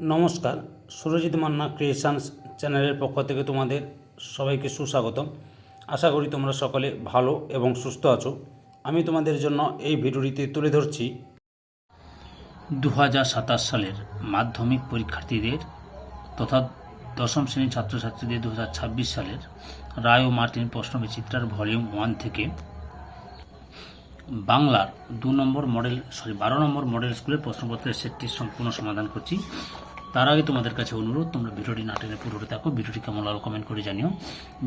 নমস্কার, সুরজিৎ মান্না ক্রিয়েশনস চ্যানেলের পক্ষ থেকে তোমাদের সবাইকে সুস্বাগতম। আশা করি তোমরা সকলে ভালো এবং সুস্থ আছো। আমি তোমাদের জন্য এই ভিডিওটিতে তুলে ধরছি 2027 সালের মাধ্যমিক পরীক্ষার্থীদের তথা দশম শ্রেণীর ছাত্রছাত্রীদের 2026 সালের রায় ও মার্টিন প্রশ্নবিচিত্রার ভলিউম 1 থেকে বাংলার 12 নম্বর মডেল স্কুলের প্রশ্নপত্রের সেটটির সম্পূর্ণ সমাধান করছি। তার আগে তোমাদের কাছে অনুরোধ, তোমরা ভিডিওটি না টেনে পুরোটা দেখো। ভিডিওটি কেমন লাগলো কমেন্ট করে জানিও।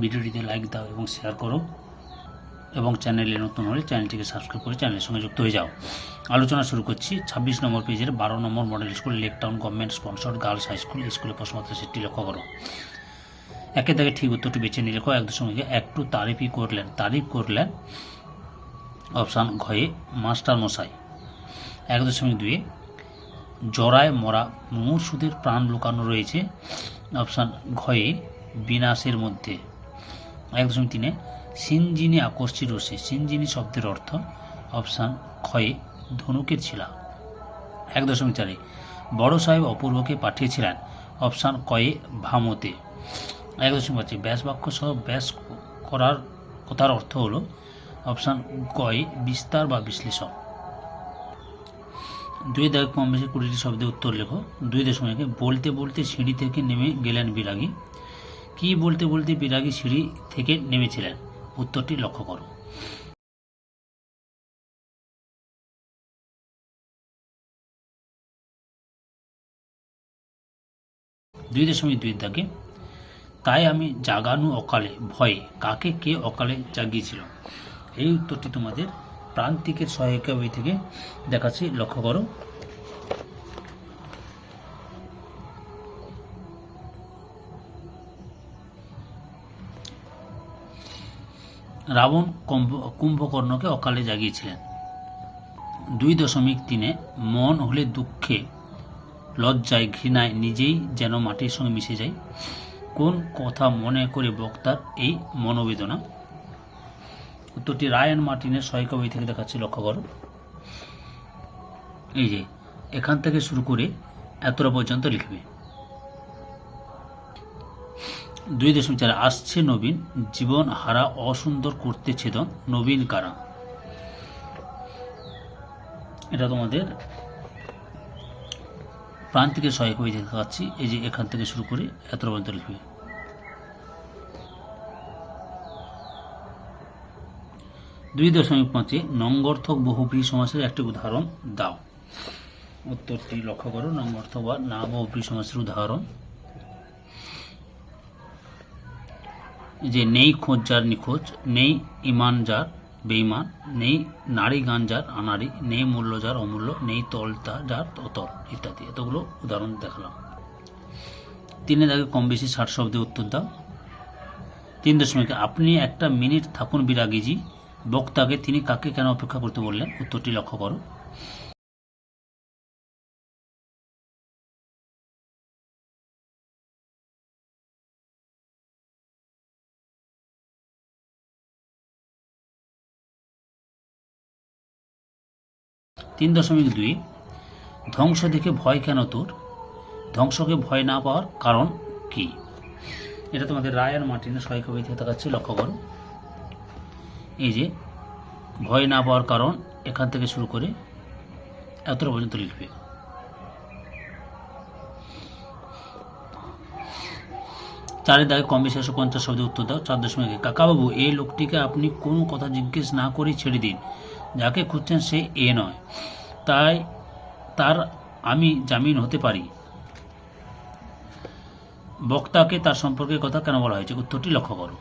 ভিডিওটিতে লাইক দাও এবং শেয়ার করো, এবং চ্যানেলে নতুন হলে চ্যানেলটিকে সাবস্ক্রাইব করে চ্যানেলের সঙ্গে যুক্ত হয়ে যাও। আলোচনা শুরু করছি 26 নম্বর পেজের 12 নম্বর model school, lake town government sponsored girls high school. স্কুলের প্রশ্নপত্রের সেটটি লক্ষ্য করো। একে দাগে ঠিক উত্তরটি বেছে নিয়ে লেখো। 1.1 একটু তারিফ করলেন অপশান ঘয়ে মাস্টার মশাই। 1.2 জরায় মরা মুমূর্ষুদের প্রাণ লুকানো রয়েছে অপশান ঘয়ে বিনাশের মধ্যে। 1.3 সিনজিনি আকর্ষী রশ্মি। সিনজিনি শব্দের অর্থ অপশান ক্ষয়ে ধনুকের ছিলা। 1.4 বড় সাহেব অপূর্বকে পাঠিয়েছিলেন অপশান কয়ে ভামতে। 1.5 ব্যাস বাক্য সহ ব্যাস করার কথার অর্থ হলো অপশান কয়ে বিস্তার বা বিশ্লেষণ। 2 দাগে কম বেশি 20টি শব্দের উত্তর লেখো। 2.1 বলতে বলতে সিঁড়ি থেকে নেমে গেলেন বিরাগী। কি বলতে বলতে বিরাগী সিঁড়ি থেকে নেমেছিলেন? উত্তরটি লক্ষ্য করো। দুই দাগে তাই আমি জাগানু অকালে ভয়ে, কাকে কে অকালে জাগিয়েছিল? এই উত্তরটি তোমাদের প্রান্তিকের সহায়িকা বই থেকে দেখাচ্ছি, লক্ষ্য করো। রাবণ কুম্ভকর্ণকে অকালে জাগিয়েছিলেন। 2.3 মন হলে দুঃখে, লজ্জায়, ঘৃণায় নিজেই যেন মাটির সঙ্গে মিশে যায়। কোন কথা মনে করে বক্তার এই মনোবেদনা? উত্তরটি রায় অ্যান্ড মার্টিনের সহায়িকা বই থেকে দেখাচ্ছি, লক্ষ্য করো। এই যে এখান থেকে শুরু করে এতটা পর্যন্ত লিখবে। 2.4 আসছে নবীন, জীবন হারা অসুন্দর করতে ছেদন, নবীন কারা? এটা তোমাদের প্রান্তিকের সহায়ক বই দেখাচ্ছি। এই যে এখান থেকে শুরু করে এতটা পর্যন্ত লিখবে। 2.5 নঙ্গর্থক বহুব্রীহি সমাসের একটি উদাহরণ দাও। উত্তরটি লক্ষ্য করো। নঙ্গর্থক বা না বহুব্রীহি সমাসের উদাহরণ যে নেই খোঁজ যার নিখোঁজ, নেই ইমান যার বেঈমান, নেই নারী গান যার আনাড়ি, নেই মূল্য যার অমূল্য, নেই তল যার অতল, ইত্যাদি। এতগুলো উদাহরণ দেখালাম। 3 দাগে কম বেশি 60 শব্দে উত্তর দাও। 3.1 আপনি একটা মিনিট থাকুন বিরাগীজি, বক্তাকে তিনি কাকে কেন অপেক্ষা করতে বললেন? উত্তরটি লক্ষ্য করো। 3.2 ধ্বংস দেখে ভয় কেন তোর? ধ্বংসকে ভয় না পাওয়ার কারণ কি? এটা তোমাদের রায় আর মার্টিনের সহায়িকা বই থেকে দেখাচ্ছে, লক্ষ্য করো। এই যে ভয় না পাওয়ার কারণ, এখান থেকে শুরু করে এতটা পর্যন্ত লিখবে। 4 দাগে কম বেশি 150 শব্দের উত্তর দাও। 4.1 কাকাবাবু, এই লোকটিকে আপনি কোনো কথা জিজ্ঞেস না করেই ছেড়ে দিন। যাকে খুঁজছেন সে এ নয়, তাই তার আমি জামিন হতে পারি। বক্তাকে তার সম্পর্কে কথা কেন বলা হয়েছে? উত্তরটি লক্ষ্য করো।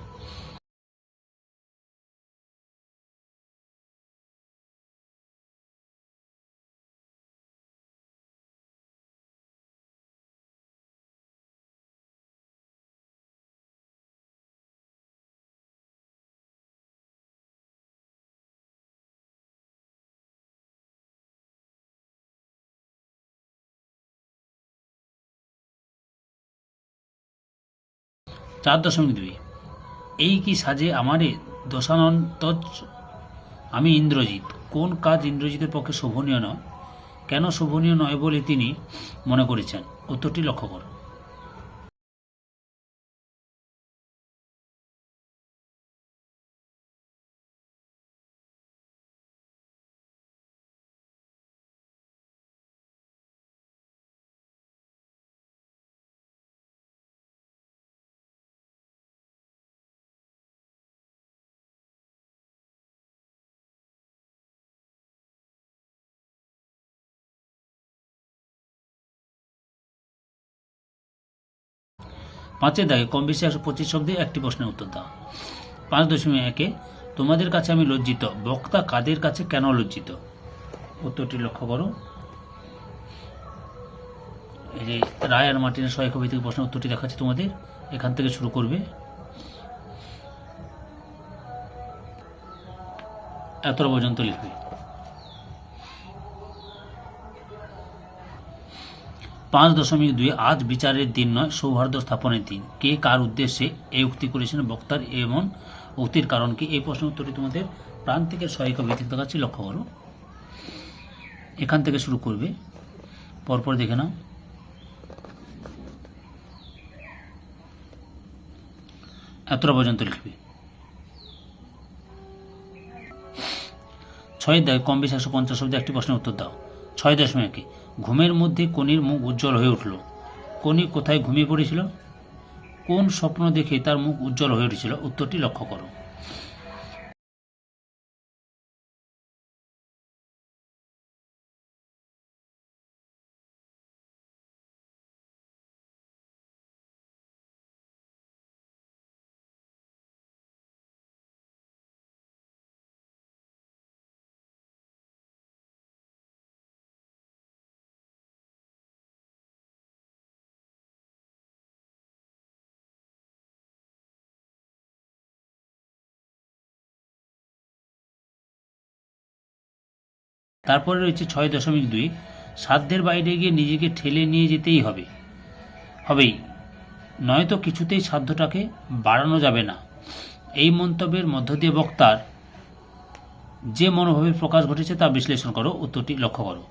চার 4.2 এই কি সাজে আমারে দশানন্তজ, আমি ইন্দ্রজিৎ। কোন কাজ ইন্দ্রজিতের পক্ষে শোভনীয় নয়? কেন শোভনীয় নয় বলে তিনি মনে করেছেন? উত্তরটি লক্ষ্য করো। পাঁচের দাগে কম বেশি 125 শব্দে একটি প্রশ্নের উত্তর দাও। 5.1 তোমাদের কাছে আমি লজ্জিত, বক্তা কাদের কাছে কেন লজ্জিত? উত্তরটি লক্ষ্য করো। এই যে রায় আর মার্টিনের সহায়ক কবি থেকে প্রশ্নের উত্তরটি দেখাচ্ছি তোমাদের, এখান থেকে শুরু করবে। এতটা পর্যন্ত লিখবে। 5.2 আজ বিচারের দিন নয়, সৌহার্দ্য স্থাপনের দিন। কে কার উদ্দেশ্যে এই উক্তি করেছেন? বক্তার এমন উক্তির কারণ কি? এই প্রশ্নের উত্তরটি তোমাদের প্রান্তিকের সহায়ক ভিত্তিক দেখাচ্ছি, লক্ষ্য করো। এখান থেকে শুরু করবে, পরপর দেখে নাও। এতটা পর্যন্ত লিখবে। 6 দাগে কম বেশি 150 শব্দে একটি প্রশ্নের উত্তর দাও। 6.1 ঘুমের মধ্যে কনির মুখ উজ্জ্বল হয়ে উঠল। কনি কোথায় ঘুমিয়ে পড়েছিল? কোন স্বপ্ন দেখে তার মুখ উজ্জ্বল হয়ে উঠেছিল? উত্তরটি লক্ষ্য করো। তারপরে রয়েছে 6.2 সাধ্যের বাইরে গিয়ে নিজেকে ঠেলে নিয়ে যেতেই হবেই, নয়তো কিছুতেই সাধ্যটাকে বাড়ানো যাবে না। এই মন্তব্যের মধ্য দিয়ে বক্তার যে মনোভাবের প্রকাশ ঘটেছে তা বিশ্লেষণ করো। উত্তরটি লক্ষ্য করো।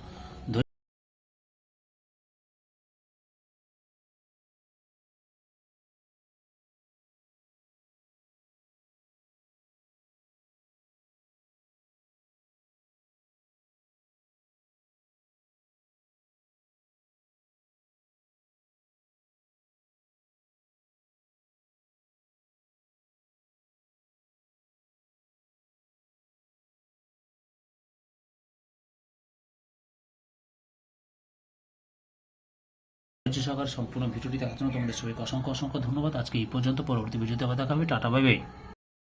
রাজ্য সরকার সম্পূর্ণ ভিডিওটি দেখার জন্য তোমাদের সবাইকে অসংখ্য ধন্যবাদ। আজকে এই পর্যন্ত, পরবর্তী ভিডিওতে আবার দেখা হবে। Tata, bye bye.